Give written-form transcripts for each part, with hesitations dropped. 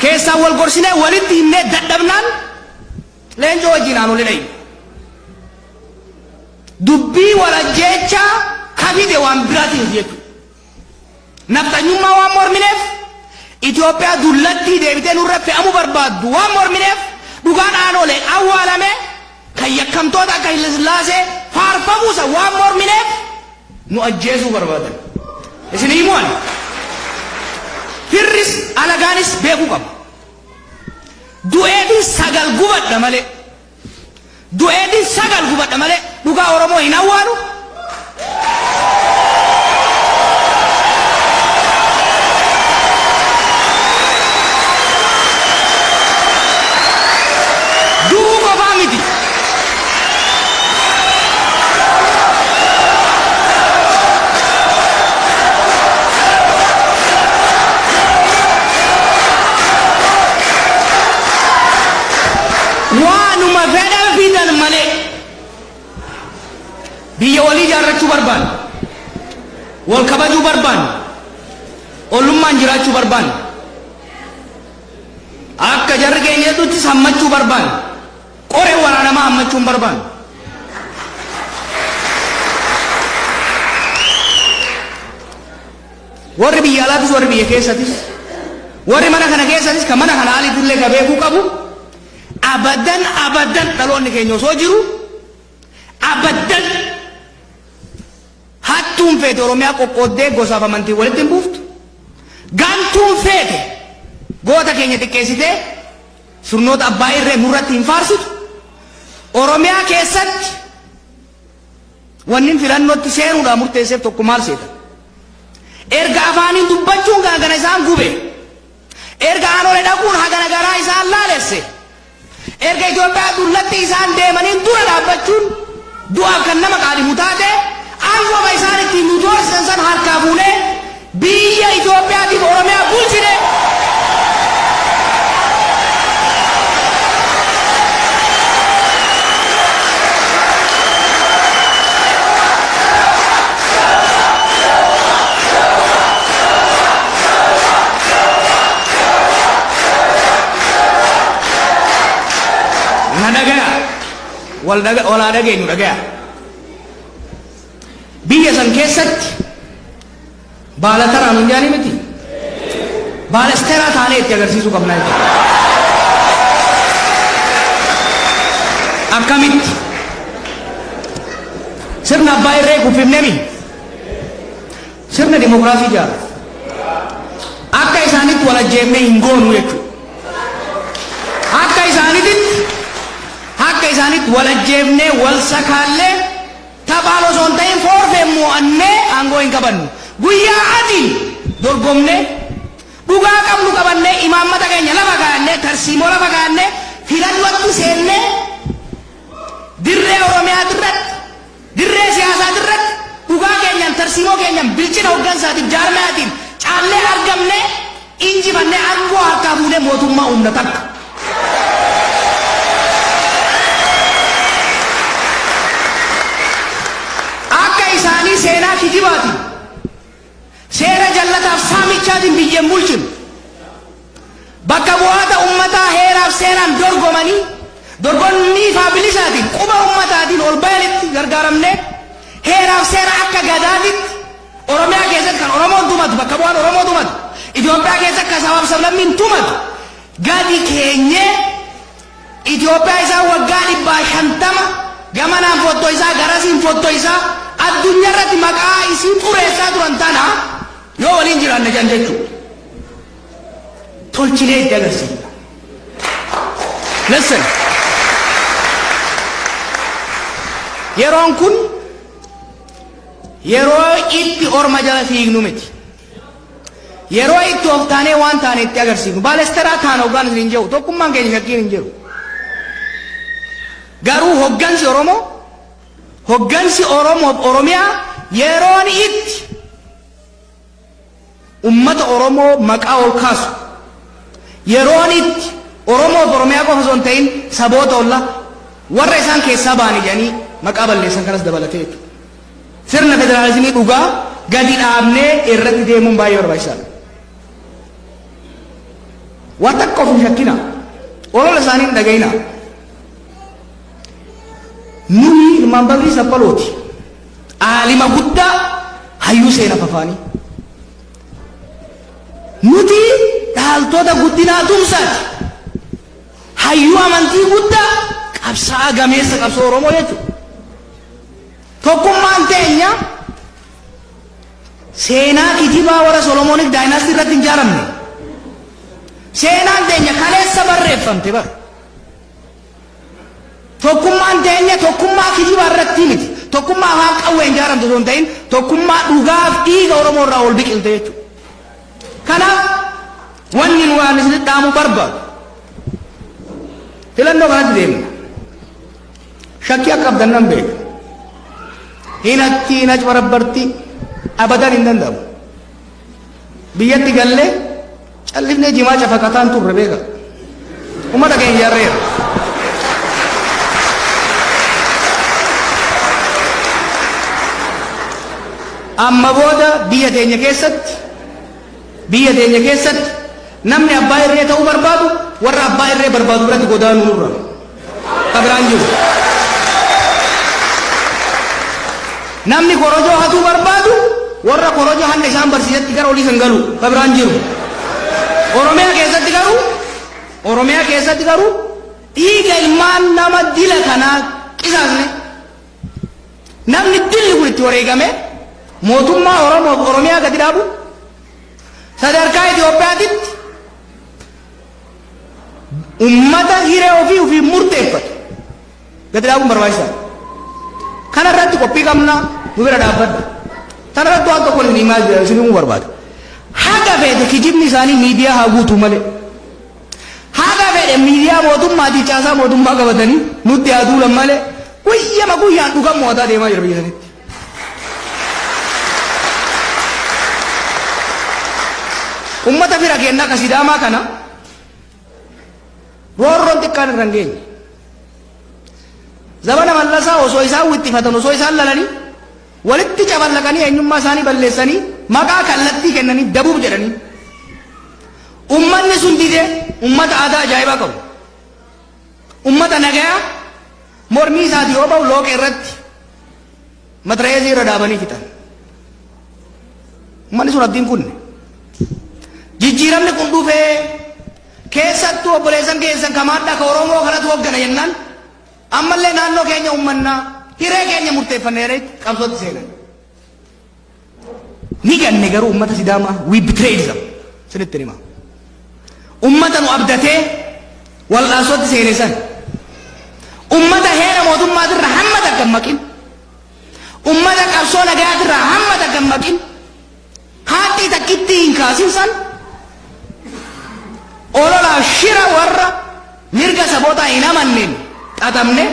keessa wal gorsine walitti himne dadhabnaan leenjoo wajjin aanu lidhay dubbii walajjecha kabide waan biraatiin jechuudha. Nafxanyummaa waan mormineef Itoophiyaa dullatti deebitee nurra fe'amuu barbaaddu waan mormineef dhugaan aanolee awwaalame kan yakkamtoota akka Hayilasillaasee faarfamuusa waan mormineef nu ajjeesuu barbaadan. Isin himuun firris alagaanis beekuu qaba. Du'eetiin sagal gubadha malee du'eetiin sagal gubadha malee dhugaa Oromoo hin awwaalu. Biyya walii jaarrachuu barbaanne wal kabajuu barbaanne ollummaan jiraachuu barbaanne akka jarri keenya jedhutti hammachuu barbaanne qoree waraanamaa hammachuu hin barbaanne. Warri biyya alaatis warri biyya keessatis warri mana kana keessatis kan mana kana aliitillee ka beekuu qabu abadan dhaloonni keenya osoo jiru abadan hattuun feete Oromiyaa qoqqooddee gosaaf amantii walitti hin buuftu. Gantuun feete goota keenya xiqqeessitee sirnoota abbaa irree nurratti hin faarsitu. Oromiyaa keessatti wanni filannootti seenuudhaan murteesseef tokko maal seeta? Erga afaaniin dubbachuun gana isaan gube. Erga aanolee dhaquun hagana garaa isaan laalesse. Erga Itoophiyaa dullatti isaan deemaniin dura dhaabbachuun du'aaf kan nama qaalimu taate Ayyuma isaan ittiin nu doorsisan san harkaa fuunee biyya Itoophiyaatiif Oromiyaa bulchine. Na dhagaya walaa dhageenyu dhagaya. Biyya san keessatti baala taraan hin jaani miti baala isteeraa taanee itti agarsiisuu qabnaa jechuudha. Akkamitti sirna abbaa irree kuffifnemi sirna dimokiraasii jaara akka isaanitti wal ajjeefnee hin goonu jechuudha. Akka isaanitti wal ajjeefnee wal sakaallee tabaalo son ta'in forfee mo'annee aangoo hin qabannu. Guyyaa adii dorgomne dhugaa qabnu qabannee imaammata keenya lafa kaa'annee tarsiimoo lafa kaa'annee filannootti seennee dirree Oromiyaa irratti dirree siyaasaa irratti dhugaa keenyaan tarsiimoo keenyaan bilchina hooggansaatiif jaarmayaatiin caallee argamne injifannee aangoo harkaa fuunee mootummaa humna takka. Isaanii seenaa kijibaati seera jallataaf saamichaatiin biyyeen bulchinu bakka bu'aata ummataa heeraaf seeraan dorgonnii faabilisaatiin quba ummataatiin ol bayanitti gargaaramne heeraaf seera akka gadaatitti Oromiyaa keessatti kan Oromoon tumatu bakka bu'aan Oromoo tumatu Itoophiyaa keessatti kan sabaaf sablammiin tumatu gadi keenyee Itoophiyaa isaa waggaa 150 gamanaan fottoo isaa garasiin fottoo isaa addunyaa irratti maqaa isiin xureessaa turan tana yoo waliin jiraanne jan jechuudha. Tolchinee itti agarsiisa. Listen. Yeroon kun yeroo itti orma jala fiignu miti. Yeroo itti of taanee waan taane itti agarsiifnu. Baalesteraa taana hoggaan hin jiru. Tokkummaan keenya shakkiin hin jiru. Garuu hoggansi Oromoo Oromiyaa yeroon itti ummata Oromoo maqaa ol kaasu yeroon itti Oromoo Oromiyaa qofa osoo hin ta'in saboota ollaa warra isaan keessaa ba'anii jedhanii maqaa balleessan kanas dabalatee jechuudha. Sirna federaalizimii dhugaa gadi dhaabnee irratti deemuun baay'ee barbaachisaadha. واتقوا في شكنا ولا لسانين دقينا نوي المام بغري سبلوتي عالم قدّا هيو سينا ففاني نوتي دالتو دا قدنا دومسات هيو أمانتي قدّا قبسا غميس قبسو رومو يجو توكم مانتينيا سينا كتبا ورا سولومونيك دايناستي رتين جارمني سينا تينيا خالص صبر رفم تبر توكم مانتينيا توكم ما كتبا رتيمتي توكم ما هاك أوين جارم تزون تين توكم ما دوغاف إيغا ورمو راول بيكل تيجو كنا ونين وانسل دامو بربا تلنو غاد ديمنا شكيا قبضنن بيك هينتي نج وربرتي أبدا إندندم بيجي قال اللي جماعة فكاتان تو ربيعة وما تكين جارير أما بودا بيجي كيست نمني أباي ريه تاو بربادو ورا أباي ريه بربادو برات قدان نورا كبرانجو namni korojo hatu barbadu warra korojo hande sham barsiyatti gar oli sangalu kabran jiru oromiya keessatti garu dhiiga ilmaan nama dila kana qisaasne namni dilli kun itti wareegame mootummaa oromiyaa gadi dhaabu sadarkaa Itoophiyaatitti ummata hiree ofii murteeffatu gadi dhaabuun barbaachisaadha. Kana irratti qophii qabna nu bira dhaabbadha. Tana irratti waan tokko hin himaa jira isin barbaadu. Haga fedhe kijibni isaanii miidiyaa haa guutuu malee. Haga fedhe miidiyaa mootummaatii caasaa mootummaa qabatanii nutti haa duulan malee guyyama guyyaan dhugan mo'ataa deemaa jira biyya sanitti. Ummata bira kennaa ka Sidaamaa kana roorroon xiqqaan irra hin geenye. Zabana mallasaa osoo isaan wittifatan osoo isaan lalanii walitti caballaqanii eenyummaa isaanii balleessanii maqaa kallattii kennanii dabuuf jedhanii ummanni sun didee ummata aadaa ajaa'ibaa qabu ummata nagayaa mormii isaatii yoo ba'u looqa irratti matreezii irra dhaabanii fixan ummanni sun abdiin kunne jijjiiramni kun dhufee keessattuu obboleessan keessan kamaadhaa ka Oromoo kanatu hoggana jennaan ammallee naannoo keenya ummannaa hiree keenya murteeffanneeree qabsootti seenan ni ganne garuu ummata Sidaamaa we betrayed them sinitti hima ummata nu abdatee wal'aasootti seene san ummata heera mootummaatirra hamma daggammaqin ummata qabsoo nagayaatirra hamma daggammaqin haadhii takkitti hin kaasin san ololaa shira warra mirga sabootaa hin amanneen xaxamne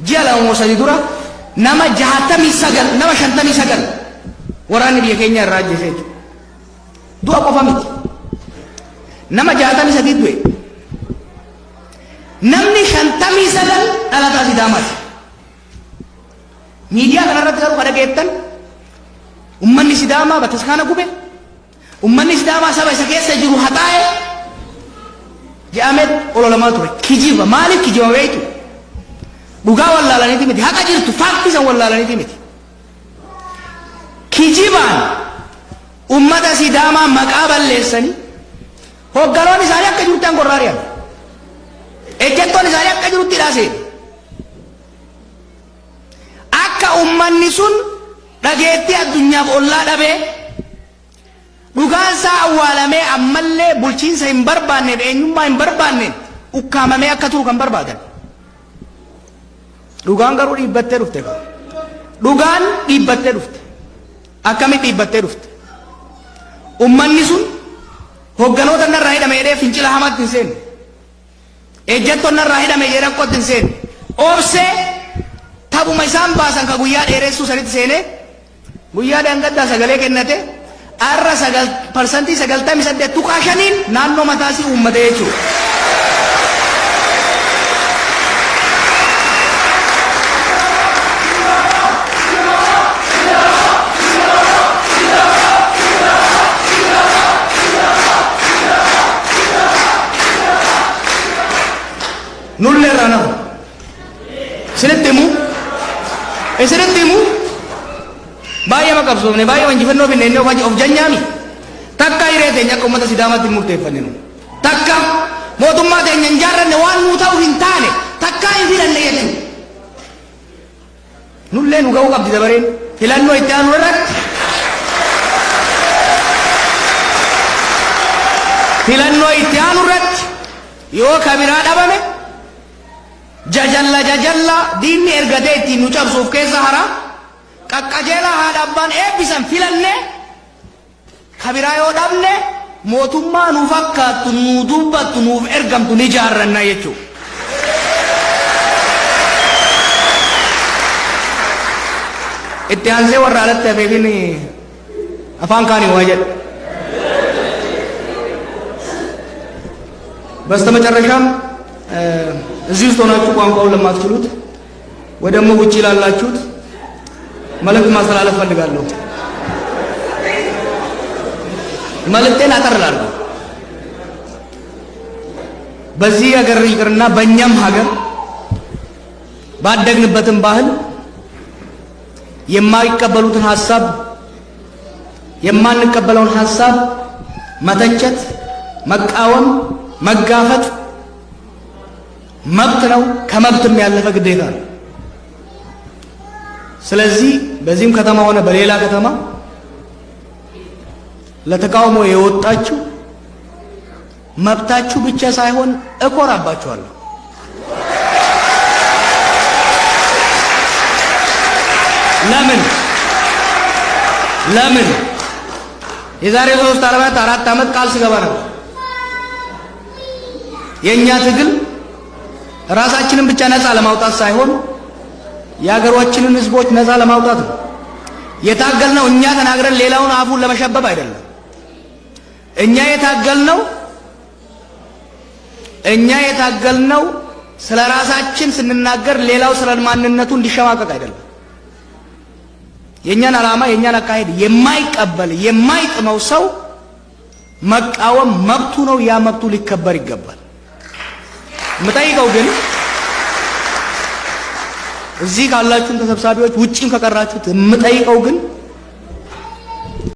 ji'a lama sadii dura nama 59 waraanni biyya keenya irraa ajjeesee jiru du'a qofa miti nama 63 du'e namni 59 dhalataa Sidaamaati miidiyaa kanarratti garuu kan dhageettan ummanni Sidaamaa bataskaana gube ummanni Sidaamaa saba isa keessa jiru haxaa'e jedhamee ololamaa ture kijiba maaliif kijiba beektu dhugaa wallaalaniiti miti haqa jirtu faaktii san wallaalaniiti miti kijibaan ummata Sidaamaa maqaa balleessanii hogganoon isaanii akka jirutti angorraariyan ejjettoon isaanii akka jirutti hidhaasee akka ummanni sun dhageettii addunyaaf ollaa dhabee dhugaan isaa awwaalamee ammallee bulchiinsa hin barbaanneef eenyummaa hin barbaanneef ukkaamamee akka turu kan barbaadan dhugaan garuu dhiibbattee dhufte dhugaan dhiibbattee dhufte akkamitti dhiibbattee dhufte ummanni sun hogganoota narraa hidhame jedhee fincila hamaatti hin seenne ejjettoon narraa hidhame jedhee rakkootti hin seenne obsee taphuma isaan baasan ka guyyaa dheeressuu sanitti seene guyyaa dangaddaa sagalee kennate arra 98% tuqaa shaniin naannoo mataasii uummate jechuudha. jirana isinitti baay'ee maqabsoofne baay'ee wanjifannoo binneennee of janyaami takka hiree teenya akka uummata sidaamaatti murteeffanninu takka mootummaa teenya hin jaarranne waan nuu ta'u hin taane takka hin filanne jechuudha. Nullee nu ga'uu qabdi dabareen filannoo itti aanu irratti yoo kabiraa dhabame jajalla diinni ergatee ittiin nu cabsuuf keessa hara qaqqajeelaa haadha abbaan eebbisan filanne kabiraa yoo dhabne mootummaa nuuf fakkaattu nuu dubbattu nuuf ergamtu ni jaarranna jechuudha. Itti aansee warra alatti hafeefin afaan kaanii waa jedha. በስተመጨረሻም እዚህ ውስጥ ሆናችሁ ቋንቋውን ለማትችሉት ወይ ደግሞ ውጪ ላላችሁት መልእክት ማስተላለፍ ፈልጋለሁ። መልእክቴን አጠርላለሁ። በዚህ ሀገር ይቅርና በእኛም ሀገር ባደግንበትም ባህል የማይቀበሉትን ሐሳብ የማንቀበለውን ሐሳብ መተቸት፣ መቃወም፣ መጋፈጥ መብት ነው። ከመብትም ያለፈ ግዴታ ነው። ስለዚህ በዚህም ከተማ ሆነ በሌላ ከተማ ለተቃውሞ የወጣችሁ መብታችሁ ብቻ ሳይሆን እኮራባችኋለሁ። ለምን የዛሬ 3 4 ዓመት ቃል ስገባ ነበር የኛ ትግል ራሳችንን ብቻ ነፃ ለማውጣት ሳይሆን የሀገሮችንን ህዝቦች ነፃ ለማውጣት ነው። የታገልነው እኛ ተናግረን ሌላውን አፉን ለመሸበብ አይደለም። እኛ የታገልነው ስለ ራሳችን ስንናገር ሌላው ስለ ማንነቱ እንዲሸማቀቅ አይደለም። የኛን ዓላማ የኛን አካሄድ የማይቀበል የማይጥመው ሰው መቃወም መብቱ ነው። ያ መብቱ ሊከበር ይገባል። የምጠይቀው ግን እዚህ ካላችሁም ተሰብሳቢዎች ውጪም ከቀራችሁት የምጠይቀው ግን